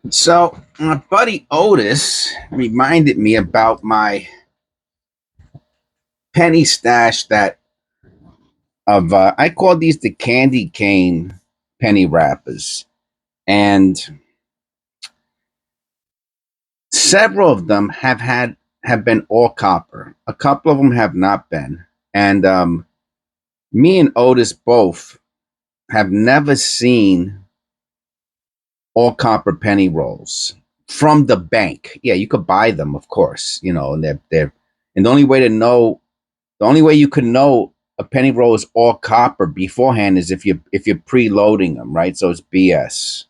So my buddy Otis reminded me about my penny stash that of I call these the candy cane penny wrappers, and several of them have been all copper. A couple of them have not been, and me and Otis both have never seen all copper penny rolls from the bank. Yeah, you could buy them, of course, and they're and the only way you can know a penny roll is all copper beforehand is if you're preloading them, right? So it's BS.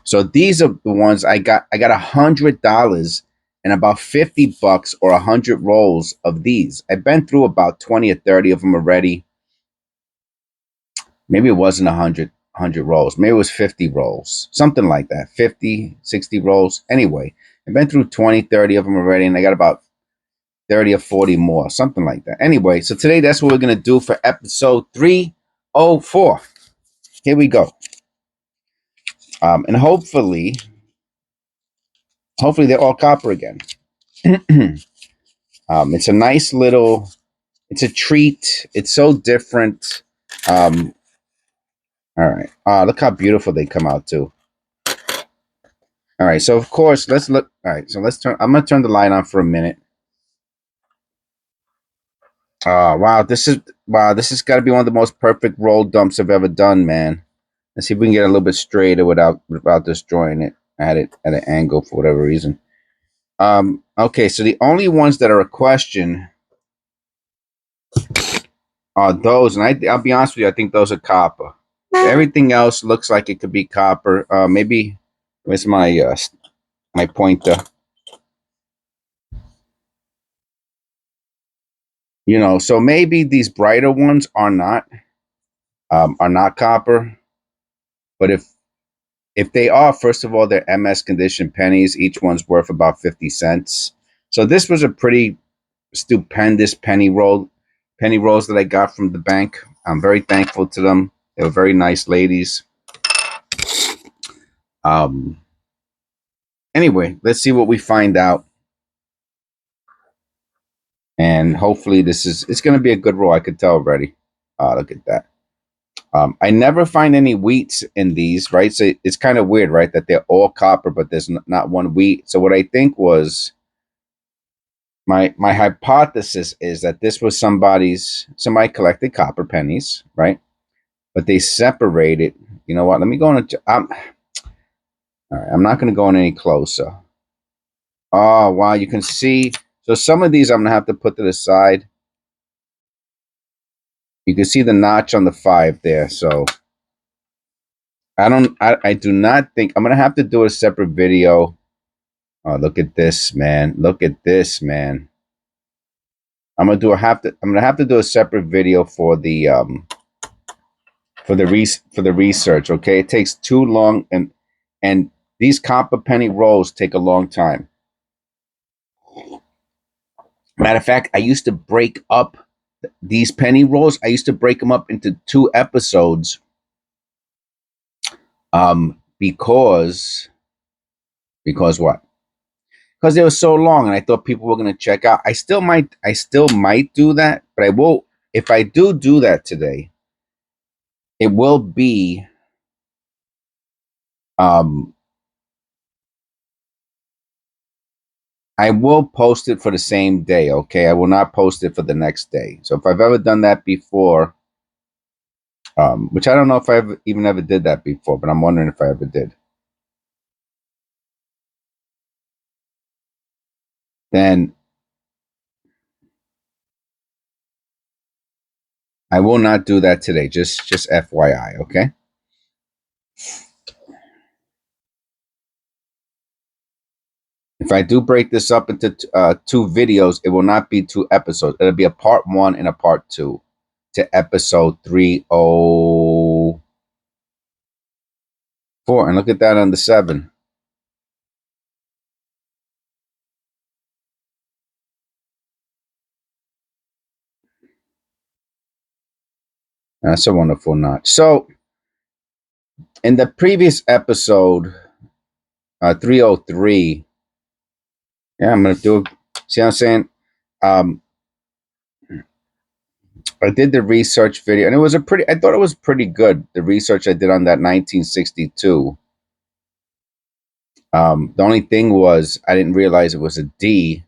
So these are the ones I got. I got $100 and about $50 or 100 rolls of these. I've been through about 20 or 30 of them already. Maybe it wasn't 100 rolls. Maybe it was 50 rolls, something like that. 50, 60 rolls. Anyway, I've been through 20, 30 of them already, and I got about 30 or 40 more, something like that. Anyway, so today that's what we're going to do for episode 304. Here we go. And hopefully they're all copper again. It's a nice little, it's a treat. It's so different. Um, all right. Look how beautiful they come out too. All right. So of course, let's look. All right. So I'm going to turn the light on for a minute. Wow. This has got to be one of the most perfect roll dumps I've ever done, man. Let's see if we can get a little bit straighter without destroying it. At it at an angle for whatever reason. Okay, so the only ones that are a question are those, and I'll be honest with you, I think those are copper. Everything else looks like it could be copper. Maybe where's my pointer? So maybe these brighter ones are not copper. But if they are, first of all, they're MS condition pennies. Each one's worth about 50 cents. So this was a pretty stupendous penny rolls that I got from the bank. I'm very thankful to them. They were very nice ladies. Um, anyway, let's see what we find out, and hopefully it's going to be a good roll. I could tell already. Look at that. I never find any wheats in these, right? So it's kind of weird, right, that they're all copper, but there's not one wheat. So what I think was my hypothesis is that this was somebody collected copper pennies, right? But they separated. You know what? Let me go on. All right, I'm not going to go in any closer. Oh, wow. You can see. So some of these I'm going to have to put to the side. You can see the notch on the 5 there. So I do not think I'm going to have to do a separate video. Oh, look at this, man. Look at this, man. I'm going to have to do a separate video for the research. Okay. It takes too long, and these copper penny rolls take a long time. Matter of fact, I used to break up these penny rolls. I used to break them up into 2 episodes, because what? Because they were so long, and I thought people were going to check out. I still might do that, but I will. If I do that today, it will be um, I will post it for the same day. Okay, I will not post it for the next day. So if I've ever done that before, which I don't know if I even ever did that before, but I'm wondering if I ever did, then I will not do that today. Just FYI, okay? If I do break this up into 2 videos, it will not be 2 episodes. It'll be a part 1 and a part 2 to episode 304. And look at that on the 7. That's a wonderful notch. So in the previous episode, 303. Yeah, I'm gonna do it. See what I'm saying? Um, I did the research video, and it was a pretty. I thought it was pretty good. The research I did on that 1962. The only thing was I didn't realize it was a D,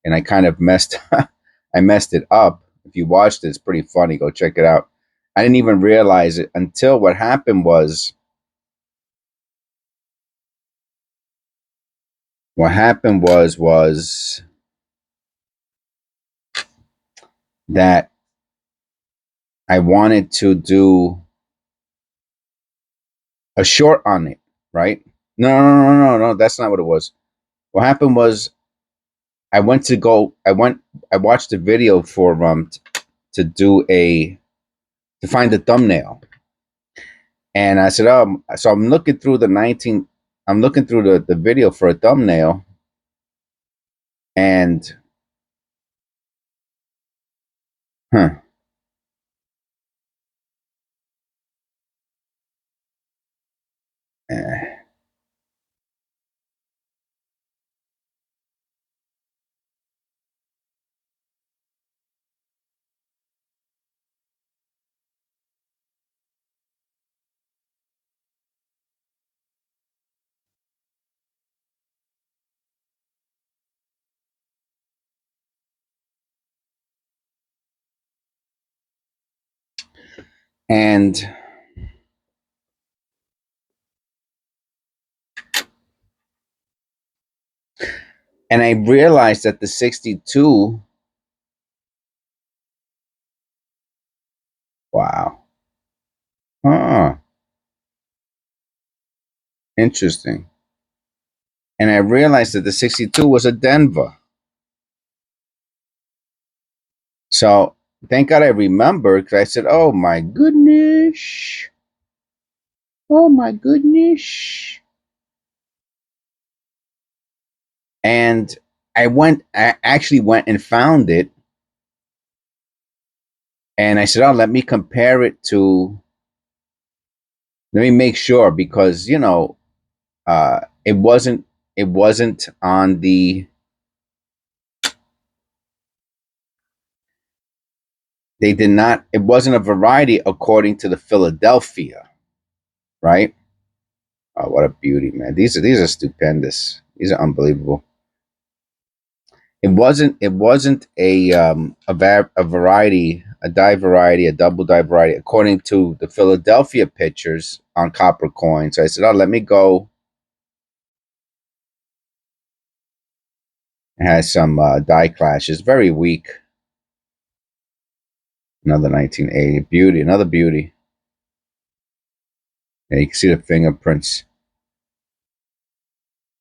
and I kind of messed. I messed it up. If you watched it, it's pretty funny. Go check it out. I didn't even realize it until what happened was. What happened was that I wanted to do a short on it, right? No. That's not what it was. What happened was I went to go. I watched a video for to do a to find the thumbnail, and I said, so I'm looking through the 19. I'm looking through the video for a thumbnail, and huh. eh, and I realized that the 62. Wow. Huh. Interesting. And I realized that the 62 was a Denver. So thank God I remembered because I said, "Oh my goodness, oh my goodness," and I actually went and found it, and I said, "Oh, let me compare it to, let me make sure because it wasn't on the they did not it wasn't a variety according to the Philadelphia, right? Oh, what a beauty, man! These are stupendous. These are unbelievable. It wasn't a variety, a dye variety, a double dye variety, according to the Philadelphia pictures on copper coins. So I said, "Oh, let me go." It has some dye clashes, very weak. Another 1980 beauty, another beauty. Yeah, you can see the fingerprints.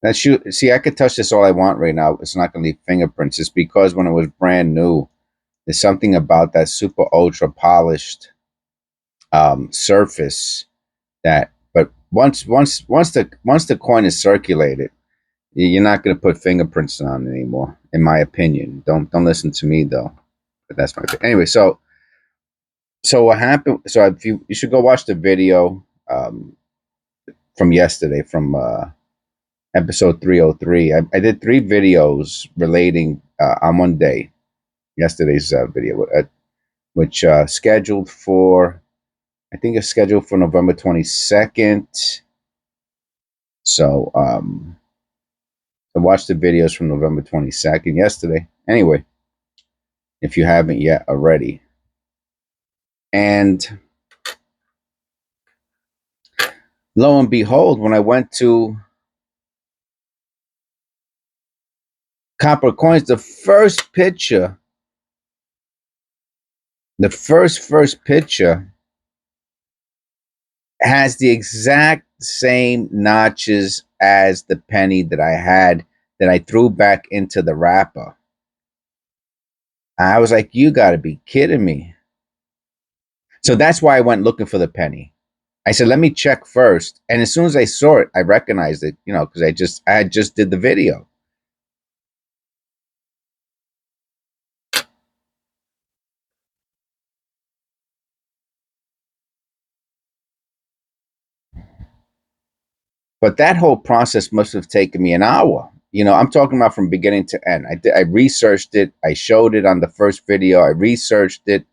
That shoot, see, I could touch this all I want right now. It's not going to leave fingerprints. It's because when it was brand new, there's something about that super ultra polished surface that. But once the coin is circulated, you're not going to put fingerprints on it anymore, in my opinion. Don't listen to me though. But that's my opinion. Anyway. So what happened? So if you should go watch the video from yesterday from episode 303. I did 3 videos relating on one day. Yesterday's video, which scheduled for, I think it's scheduled for November 22nd. So I watched the videos from November 22nd yesterday. Anyway, if you haven't yet already. And lo and behold, when I went to Copper Coins, the first picture, the first picture has the exact same notches as the penny that I had that I threw back into the wrapper. I was like, you got to be kidding me. So that's why I went looking for the penny. I said, let me check first. And as soon as I saw it, I recognized it, because I had just did the video. But that whole process must have taken me an hour. I'm talking about from beginning to end. I researched it. I showed it on the first video. I researched it.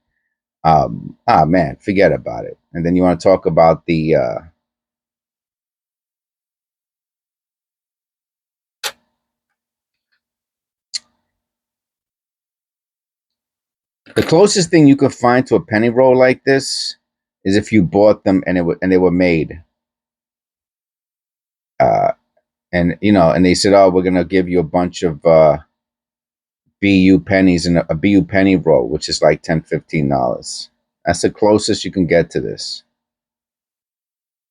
Man, forget about it. And then you want to talk about the closest thing you could find to a penny roll like this is if you bought them and they were made. And they said, "Oh, we're gonna give you a bunch of BU pennies and a BU penny roll, which is like $10-15. That's the closest you can get to this.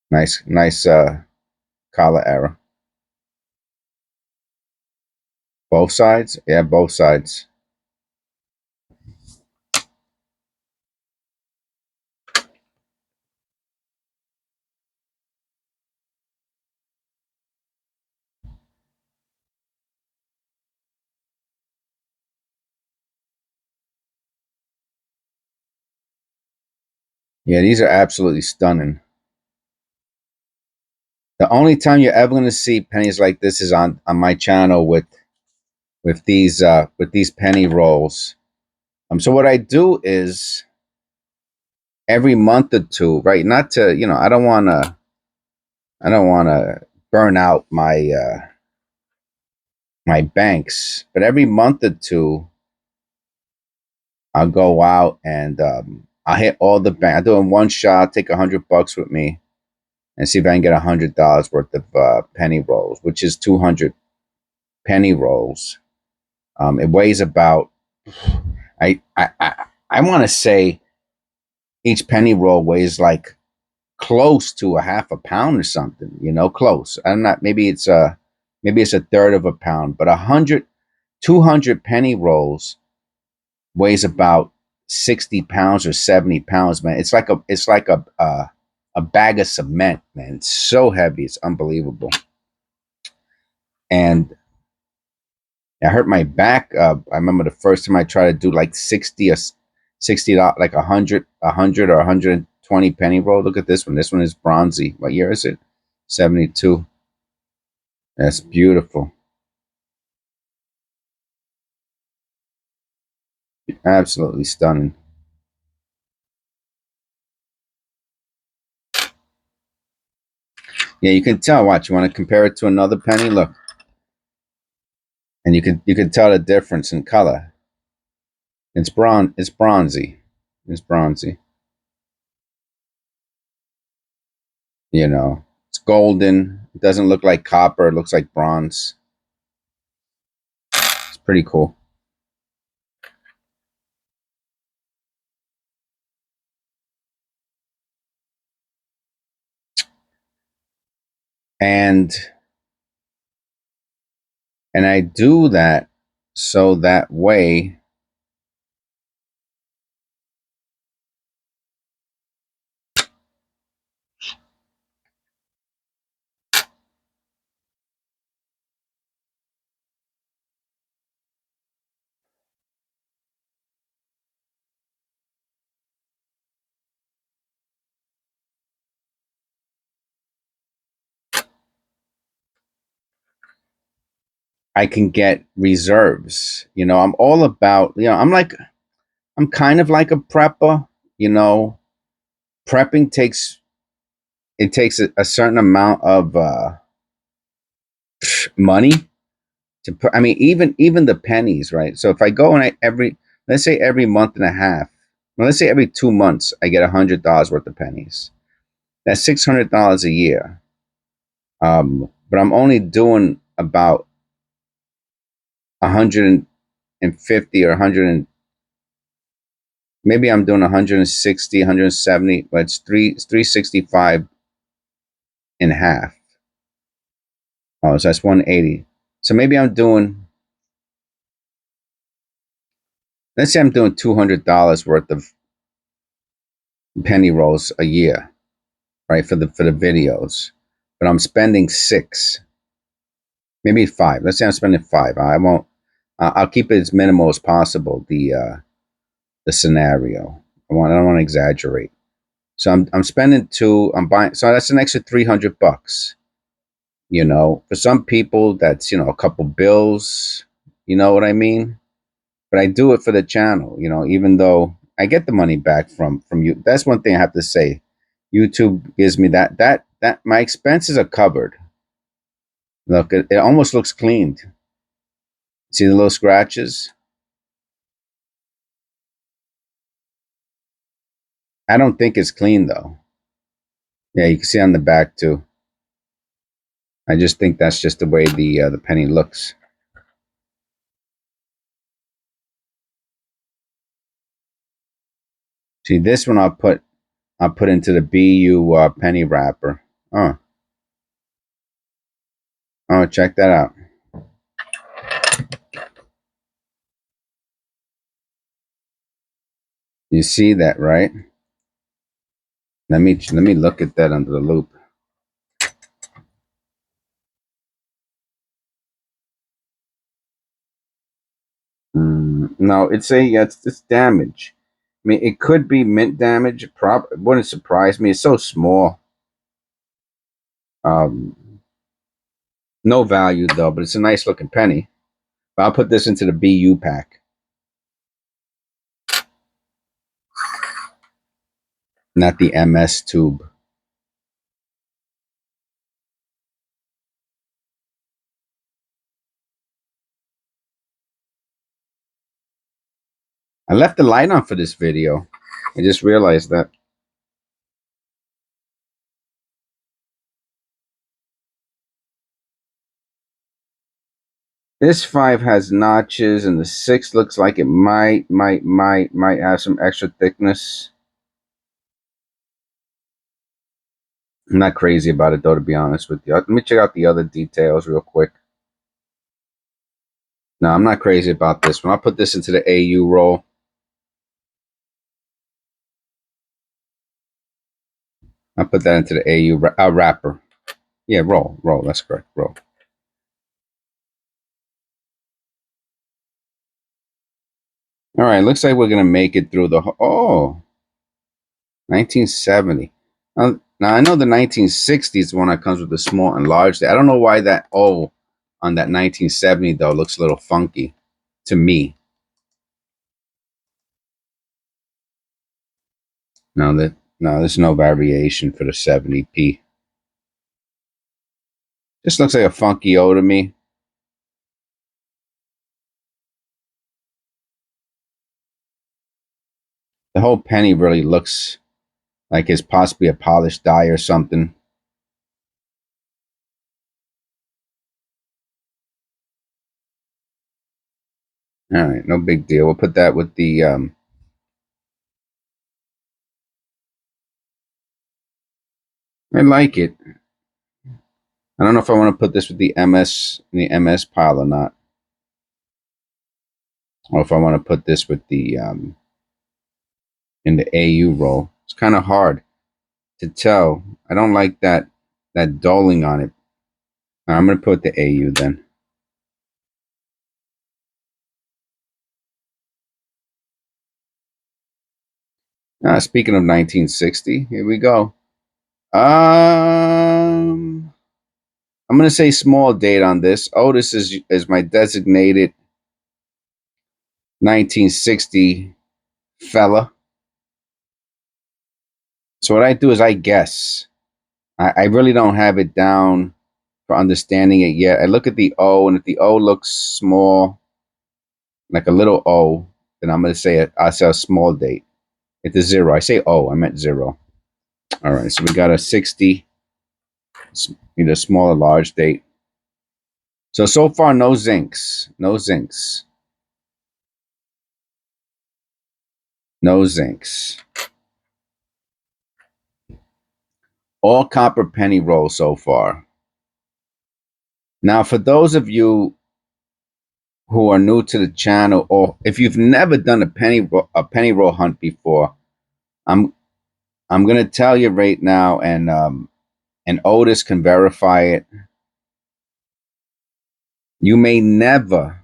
Nice collar error. Both sides? Yeah, both sides. Yeah, these are absolutely stunning. The only time you're ever going to see pennies like this is on my channel with these penny rolls. So what I do is every month or two, right? Not to, I don't want to burn out my banks, but every month or two, I'll go out and I'll hit all the bank. I do it in one shot. Take $100 with me, and see if I can get $100 worth of penny rolls, which is 200 penny rolls. It weighs about I want to say each penny roll weighs like close to a half a pound or something. Close. I'm not. Maybe it's a third of a pound, but 200 penny rolls weighs about 60 pounds or 70 pounds, man. It's like a bag of cement, man. It's so heavy, it's unbelievable. And I hurt my back. I remember the first time I tried to do like 60, like 100 or 120 penny roll. Look at this one. This one is bronzy. What year is it? 72. That's beautiful. Absolutely stunning. Yeah, you can tell. Watch. You want to compare it to another penny? Look, and you can tell the difference in color. It's bronze. It's bronzy. It's bronzy. It's golden. It doesn't look like copper. It looks like bronze. It's pretty cool. And I do that so that way I can get reserves. I'm all about, I'm kind of like a prepper. You know, Prepping takes a certain amount of money to put. I mean, even the pennies, right? So if I go and let's say every month and a half, well, let's say every 2 months, I get $100 worth of pennies. That's $600 a year. But I'm only doing about 150 or 100, maybe I'm doing 160, 170, but it's 365 in half. Oh, so that's 180. So maybe let's say I'm doing $200 worth of penny rolls a year, right? For the videos, but I'm spending six, maybe five. Let's say I'm spending five. I won't. I'll keep it as minimal as possible. The scenario. I don't want to exaggerate. So I'm spending two. I'm buying. So that's an extra $300. For some people, that's, a couple bills. You know what I mean? But I do it for the channel, even though I get the money back from you. That's one thing I have to say. YouTube gives me that my expenses are covered. Look, it almost looks cleaned. See the little scratches? I don't think it's clean though. Yeah, you can see on the back too. I just think that's just the way the penny looks. See, this one I'll put into the BU penny wrapper. Oh, check that out. You see that, right? Let me look at that under the loop. No, it's damage. I mean, it could be mint damage. It wouldn't surprise me. It's so small. No value though, but it's a nice looking penny. But I'll put this into the BU pack, not the MS tube. I left the light on for this video. I just realized that. This 5 has notches, and the 6 looks like it might have some extra thickness. I'm not crazy about it though, to be honest with you. Let me check out the other details real quick. No, I'm not crazy about this one. I'll put this into the AU roll. I'll put that into the AU wrapper. Yeah, roll. That's correct. Roll. All right, looks like we're going to make it through the... 1970. Now I know the 1960s is the one that comes with the small and large. I don't know why that O on that 1970, though, looks a little funky to me. No, there's no variation for the 70p. Just looks like a funky O to me. The whole penny really looks like it's possibly a polished die or something. All right, no big deal. We'll put that with the I like it. I don't know if I want to put this with the MS pile or not, or if I want to put this with the in the AU roll. It's kind of hard to tell. I don't like that dulling on it. I'm going to put the AU then. Speaking of 1960, here we go. I'm going to say small date on this. Otis is my designated 1960 fella. So what I do is I guess. I really don't have it down for understanding it yet. I look at the O, and if the O looks small, like a little O, then I'm going to say I'll say a small date. If it's 0, I say O, I meant 0. All right, so we got a 60, either small or large date. So far, no zincs. No zincs. No zincs. All copper penny rolls so far. Now, for those of you who are new to the channel, or if you've never done a penny roll hunt before, I'm gonna tell you right now, and Otis can verify it. You may never,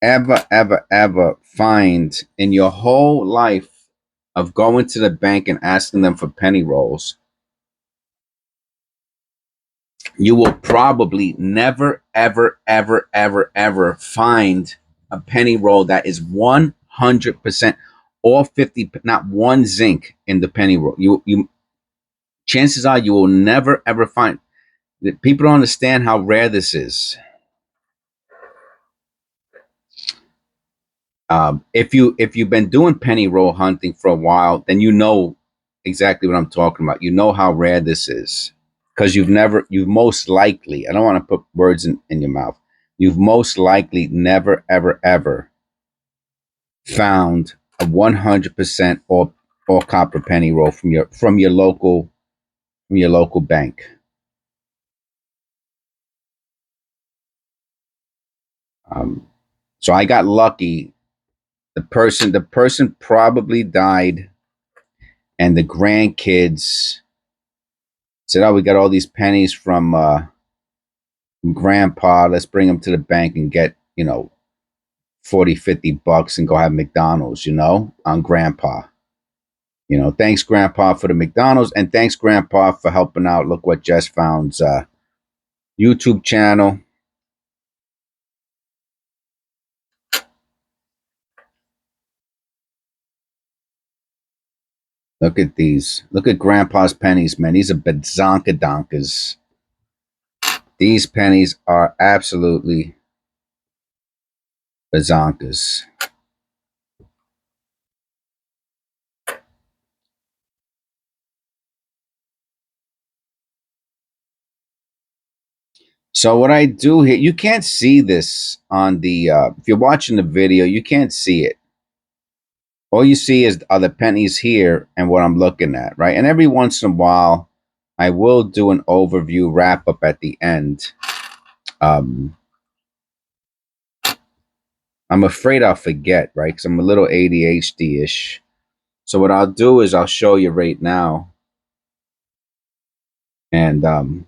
ever find in your whole life of going to the bank and asking them for penny rolls you will probably never, ever, ever, ever, ever find a penny roll that is 100% or 50, not one zinc in the penny roll. You chances are you will never ever find that. People don't understand how rare this is. If you've been doing penny roll hunting for a while, then you know exactly what I'm talking about. You know how rare this is because you've most likely, I don't want to put words in your mouth. You've most likely never, ever, ever found a 100% all copper penny roll from your local bank. Um, so I got lucky. The person probably died, and the grandkids said, "Oh, we got all these pennies from grandpa. Let's bring them to the bank and get 40, $50 and go have McDonald's, on grandpa. Thanks grandpa for the McDonald's, and thanks grandpa for helping out Look What Just Found's YouTube channel." Look at these. Look at grandpa's pennies, man. These are bazonka donkas. These pennies are absolutely bazonkas. So what I do here, you can't see this on the if you're watching the video, you can't see it. All you see are the pennies here and what I'm looking at, right? And every once in a while, I will do an overview wrap up at the end. I'm afraid I'll forget, right? Because I'm a little ADHD-ish. So what I'll do is I'll show you right now. And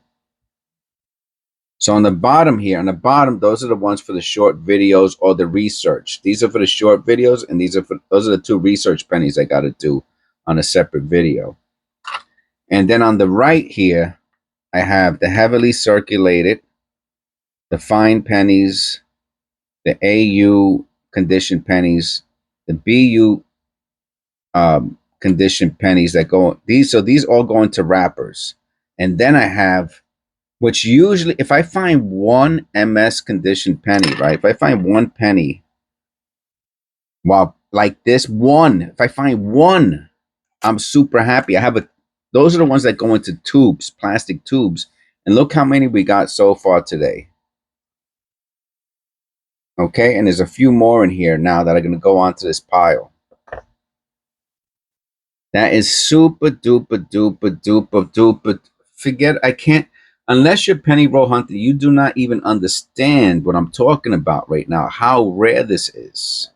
so on the bottom here, those are the ones for the short videos or the research. These are for the short videos, and those are the two research pennies I got to do on a separate video. And then on the right here, I have the heavily circulated, the fine pennies, the AU conditioned pennies, the BU conditioned pennies that go these. So these all go into wrappers. And then I have, which usually, if I find one MS conditioned penny, right? If I find one penny, well, like this one, if I find one, I'm super happy. Those are the ones that go into tubes, plastic tubes. And look how many we got so far today. Okay, and there's a few more in here now that are going to go onto this pile. That is super duper duper duper duper. I can't, unless you're penny roll hunting, you do not even understand what I'm talking about right now, how rare this is.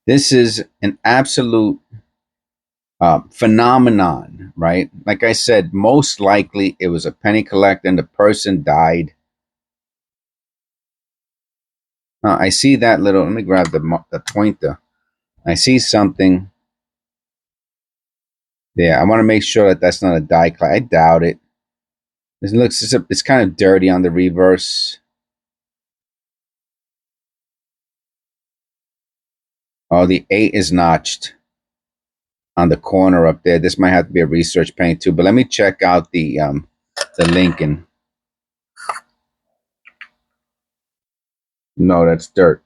This is an absolute phenomenon, right? Like I said, most likely it was a penny collector and the person died. I see that little, let me grab the pointer. I see something there. I want to make sure that that's not a die cut. I doubt it. It looks, it's kind of dirty on the reverse. Oh, the 8 is notched on the corner up there. This might have to be a research penny too, but let me check out the Lincoln. No, that's dirt.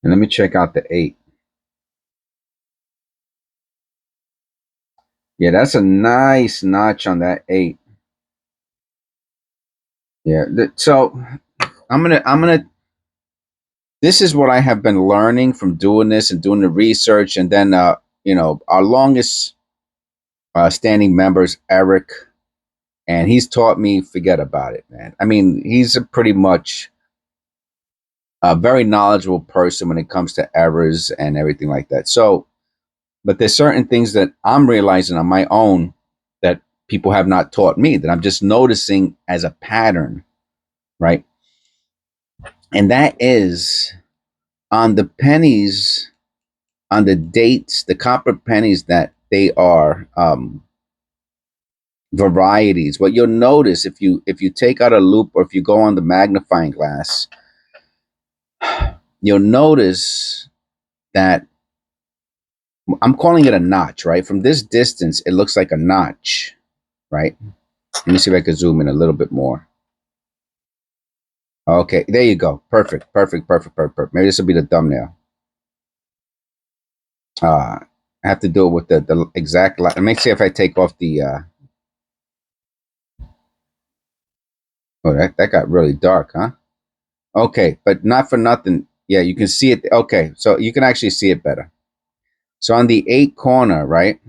And let me check out the 8. Yeah, that's a nice notch on that 8. Yeah. So I'm gonna. This is what I have been learning from doing this and doing the research, and then our longest standing members, Eric, and he's taught me, forget about it, man. I mean, he's pretty much a very knowledgeable person when it comes to errors and everything like that. So, but there's certain things that I'm realizing on my own that people have not taught me, that I'm just noticing as a pattern, right? And that is on the pennies, on the dates, the copper pennies, that they are varieties. What you'll notice, if you take out a loop, or if you go on the magnifying glass, you'll notice that I'm calling it a notch, right? From this distance, it looks like a notch, right? Let me see if I can zoom in a little bit more. Okay, there you go. Perfect, perfect, perfect, perfect, perfect. Maybe this will be the thumbnail. I have to do it with the exact line. Let me see if I take off the. Oh, that got really dark, huh? Okay, but not for nothing. Yeah, you can see it. Okay, so you can actually see it better. So on the 8 corner, right?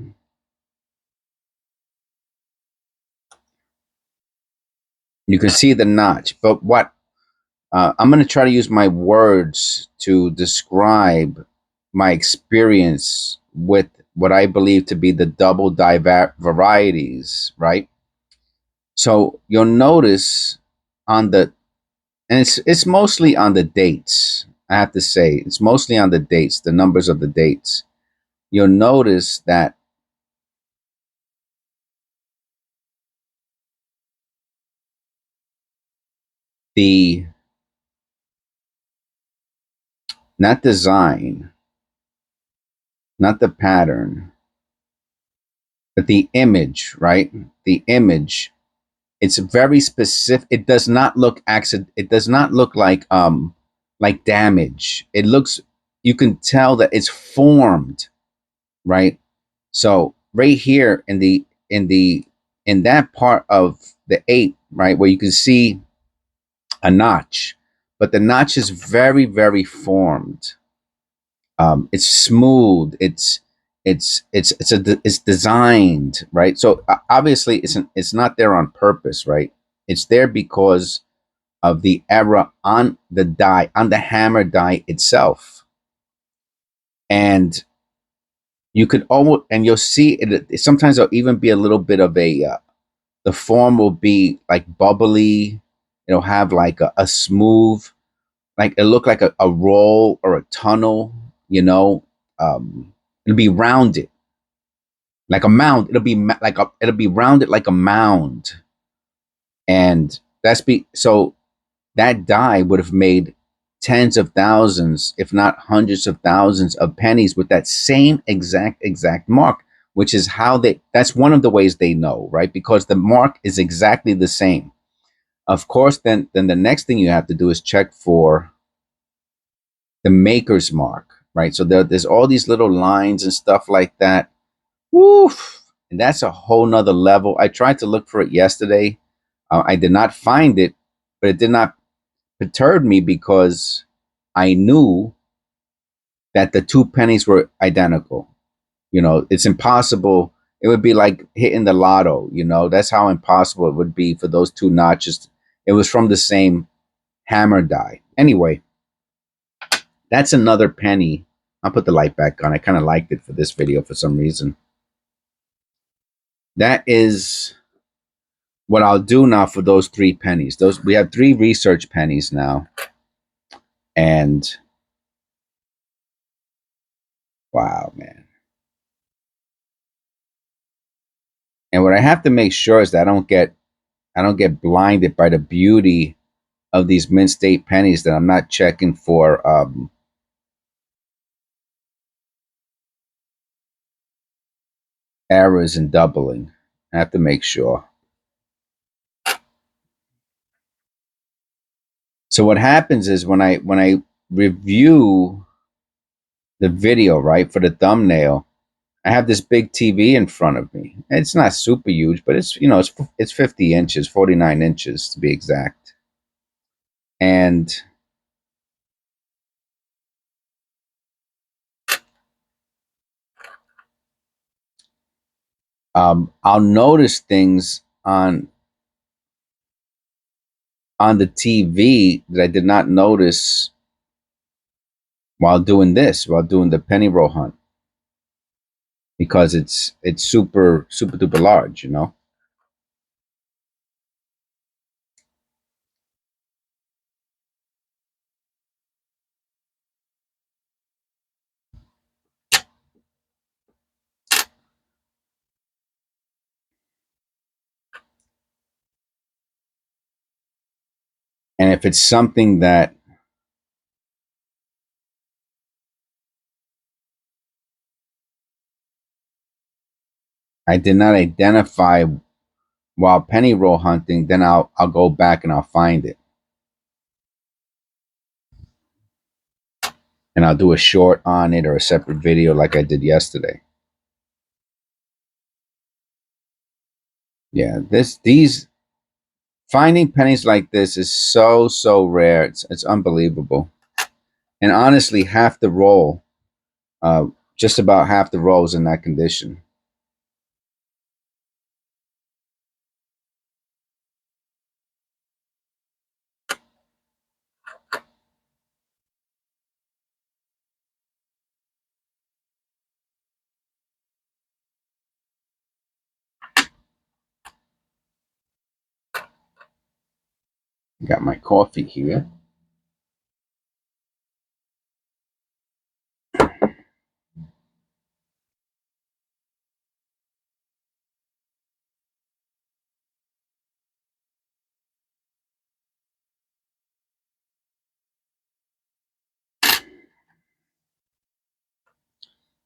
You can see the notch. But what I'm going to try to use my words to describe my experience with what I believe to be the double die varieties, right? So you'll notice on the, and it's mostly on the dates. I have to say, it's mostly on the dates, the numbers of the dates. You'll notice that the, not design, not the pattern, but the image, right? The image, it's very specific. It does not look accident. It does not look like damage. It looks, you can tell that it's formed, right? So right here in that part of the 8, right, where you can see a notch, but the notch is very, very formed. It's smooth. It's designed, right. So obviously it's not there on purpose, right. It's there because of the error on the die, on the hammer die itself. And you could almost, and you'll see it sometimes. There'll even be a little bit of a the form will be like bubbly. It'll have like a smooth, like it look like a roll or a tunnel, you know. It'll be rounded like a mound. It'll be rounded like a mound. And so that die would have made tens of thousands, if not hundreds of thousands of pennies with that same exact mark, which is how that's one of the ways they know, right? Because the mark is exactly the same. Of course, then the next thing you have to do is check for the maker's mark, right? So there's all these little lines and stuff like that. Woof. And that's a whole nother level. I tried to look for it yesterday. I did not find it, but it did not perturb me because I knew that the 2 pennies were identical. You know, it's impossible. It would be like hitting the lotto, you know, that's how impossible it would be for those 2 notches. It was from the same hammer die. Anyway, that's another penny. I'll put the light back on. I kind of liked it for this video for some reason. That is what I'll do now for those 3 pennies. We have 3 research pennies now. And wow, man. And what I have to make sure is that I don't get blinded by the beauty of these mint state pennies, that I'm not checking for errors in doubling. I have to make sure. So what happens is when I review the video, right, for the thumbnail, I have this big TV in front of me. It's not super huge, but it's, you know, it's 50 inches, 49 inches to be exact. And I'll notice things on the TV that I did not notice while doing the penny roll hunt, because it's super duper large, you know. And if it's something that I did not identify while penny roll hunting, then I'll go back and I'll find it. And I'll do a short on it or a separate video like I did yesterday. Yeah, these finding pennies like this is so rare. It's unbelievable. And honestly, half the roll, just about half the roll is in that condition. Got my coffee here.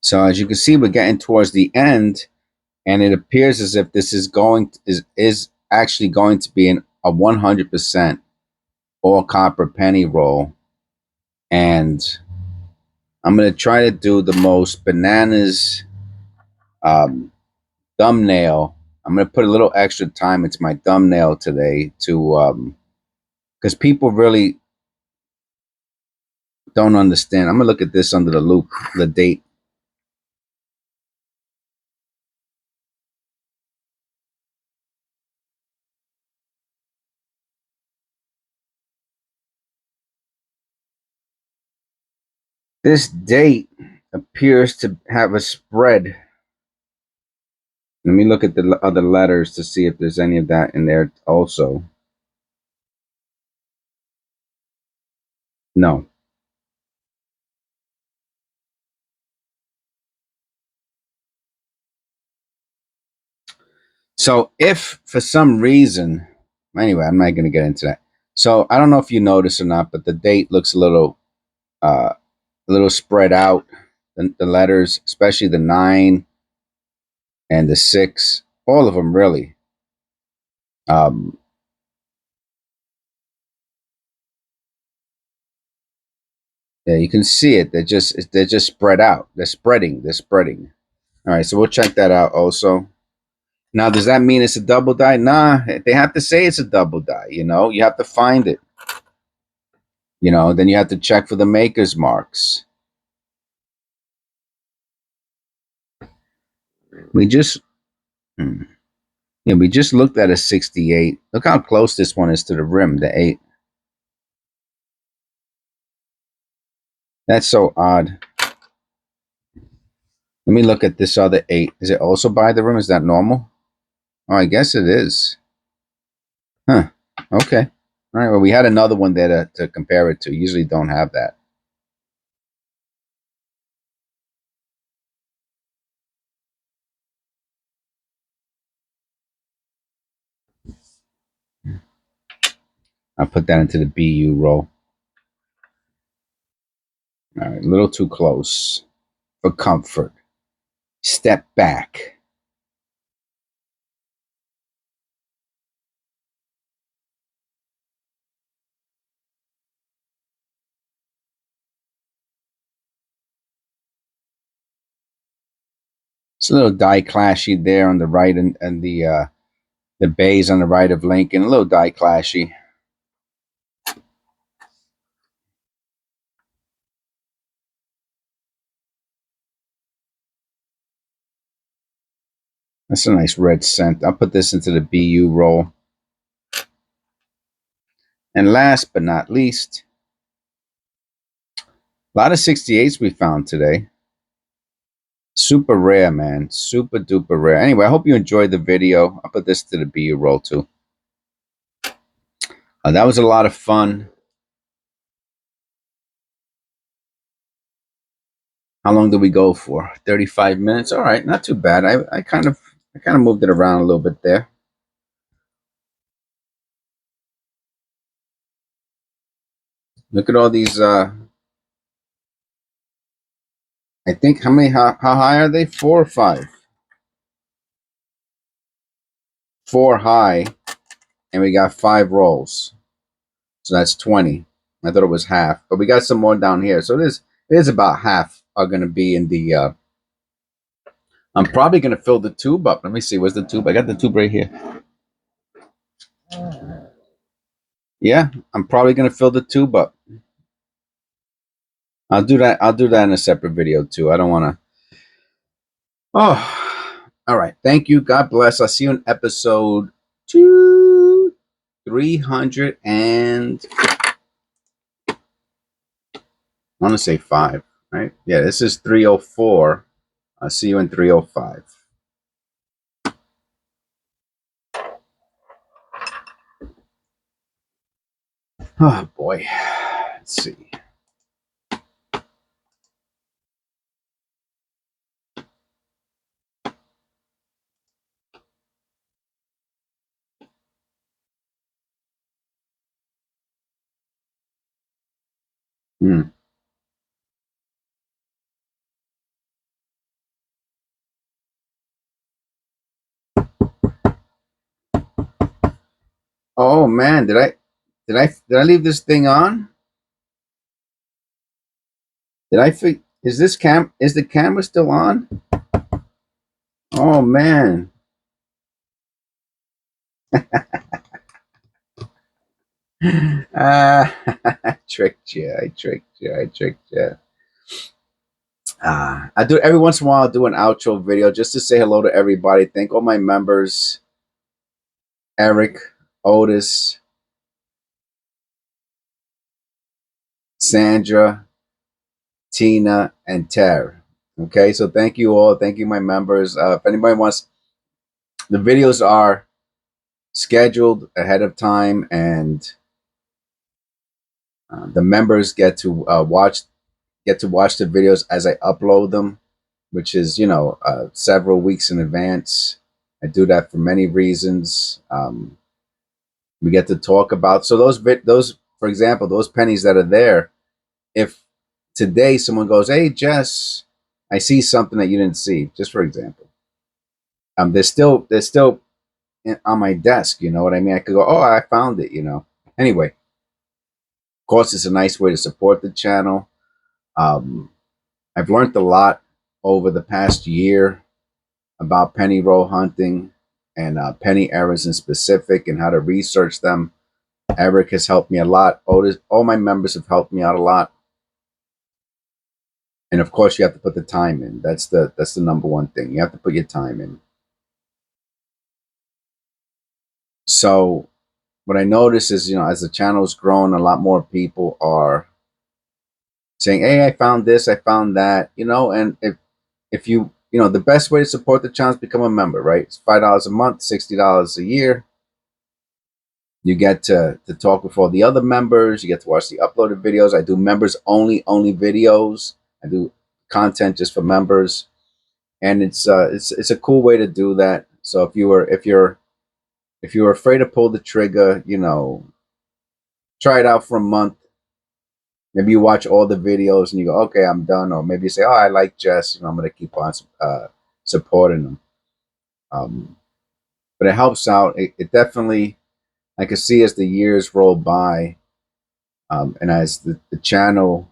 So as you can see, we're getting towards the end, and it appears as if this is actually going to be a 100% all copper penny roll. And I'm going to try to do the most bananas thumbnail. I'm going to put a little extra time into my thumbnail today to because people really don't understand. I'm going to look at this under the loop, the date. This date appears to have a spread. Let me look at the other letters to see if there's any of that in there also. No. So if for some reason, anyway, I'm not going to get into that. So I don't know if you notice or not, but the date looks a little spread out. The letters, especially the 9 and the 6, all of them really. Um, yeah, you can see it. They're just spread out. They're spreading. They're spreading. All right, so we'll check that out also. Now, does that mean it's a double die? Nah, they have to say it's a double die. You know, you have to find it. You know, then you have to check for the maker's marks. We just, yeah, we just looked at a 68. Look how close this one is to the rim, the 8. That's so odd. Let me look at this other 8. Is it also by the rim? Is that normal? Oh, I guess it is. Huh. Okay. All right. Well, we had another one there to compare it to. Usually don't have that. I'll put that into the BU roll. All right. A little too close for comfort. Step back. It's a little die clashy there on the right, and the bays on the right of Lincoln. A little die clashy. That's a nice red scent. I'll put this into the BU roll. And last but not least, a lot of 68s we found today. Super rare, man. Super duper rare. Anyway, I hope you enjoyed the video. I'll put this to the BU roll too. That was a lot of fun. How long did we go for? 35 minutes. All right, not too bad. I kind of moved it around a little bit there. Look at all these. I think how many? How high are they? 4 or 5? 4 high, and we got 5 rolls. So that's 20. I thought it was half, but we got some more down here. So it is about half are going to be in the. I'm probably going to fill the tube up. Let me see. Where's the tube? I got the tube right here. Yeah, I'm probably going to fill the tube up. I'll do that. I'll do that in a separate video too. I don't want to. Oh, all right. Thank you. God bless. I'll see you in episode 300 and I want to say 5, right? Yeah, this is 304. I'll see you in 305. Oh boy. Let's see. Oh man, did I leave this thing on? Did I think is the camera still on? Oh man. I tricked you. I tricked you. I do every once in a while. I do an outro video just to say hello to everybody. Thank all my members: Eric, Otis, Sandra, Tina, and Tara. Okay, so thank you all. Thank you, my members. If anybody wants, the videos are scheduled ahead of time, and the members get to watch the videos as I upload them, which is several weeks in advance. I do that for many reasons. We get to talk about those for example, those pennies that are there. If today someone goes, "Hey Jess, I see something that you didn't see," just for example, they're still on my desk. You know what I mean? I could go, "Oh, I found it." Anyway, of course, it's a nice way to support the channel. I've learned a lot over the past year about penny roll hunting and penny errors in specific and how to research them. Eric has helped me a lot. Otis, all my members have helped me out a lot. And of course, you have to put the time in. That's the number one thing. You have to put your time in. So what I notice is, as the channel's grown, a lot more people are saying, "Hey, I found this, I found that," and if you, the best way to support the channel is become a member, right? It's $5 a month, $60 a year. You get to talk with all the other members. You get to watch the uploaded videos. I do members only videos. I do content just for members, and it's a cool way to do that. So if you're afraid to pull the trigger, try it out for a month. Maybe you watch all the videos and you go, "Okay, I'm done," or maybe you say, "Oh, I like Jess. I'm going to keep on supporting them." But it helps out. It definitely, I can see as the years roll by, and as the channel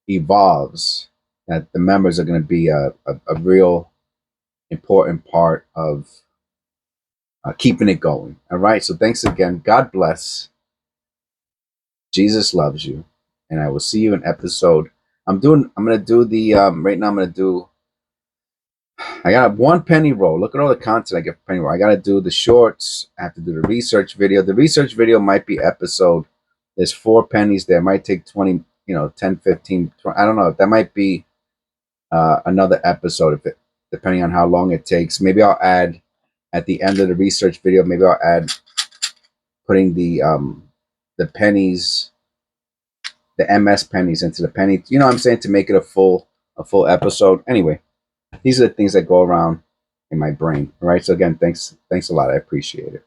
evolves, that the members are going to be a real important part of keeping it going. All right. So thanks again. God bless. Jesus loves you. And I will see you in episode. I'm going to do the, right now I'm going to do, I got one penny roll. Look at all the content I get for penny roll. I got to do the shorts. I have to do the research video. The research video might be episode. There's 4 pennies there. It might take 20, 10, 15, 20. I don't know. That might be another episode depending on how long it takes. Maybe I'll add at the end of the research video. Maybe I'll add putting the pennies, the MS pennies into the penny. You know what I'm saying, to make it a full episode. Anyway, these are the things that go around in my brain. All right. So again, thanks a lot. I appreciate it.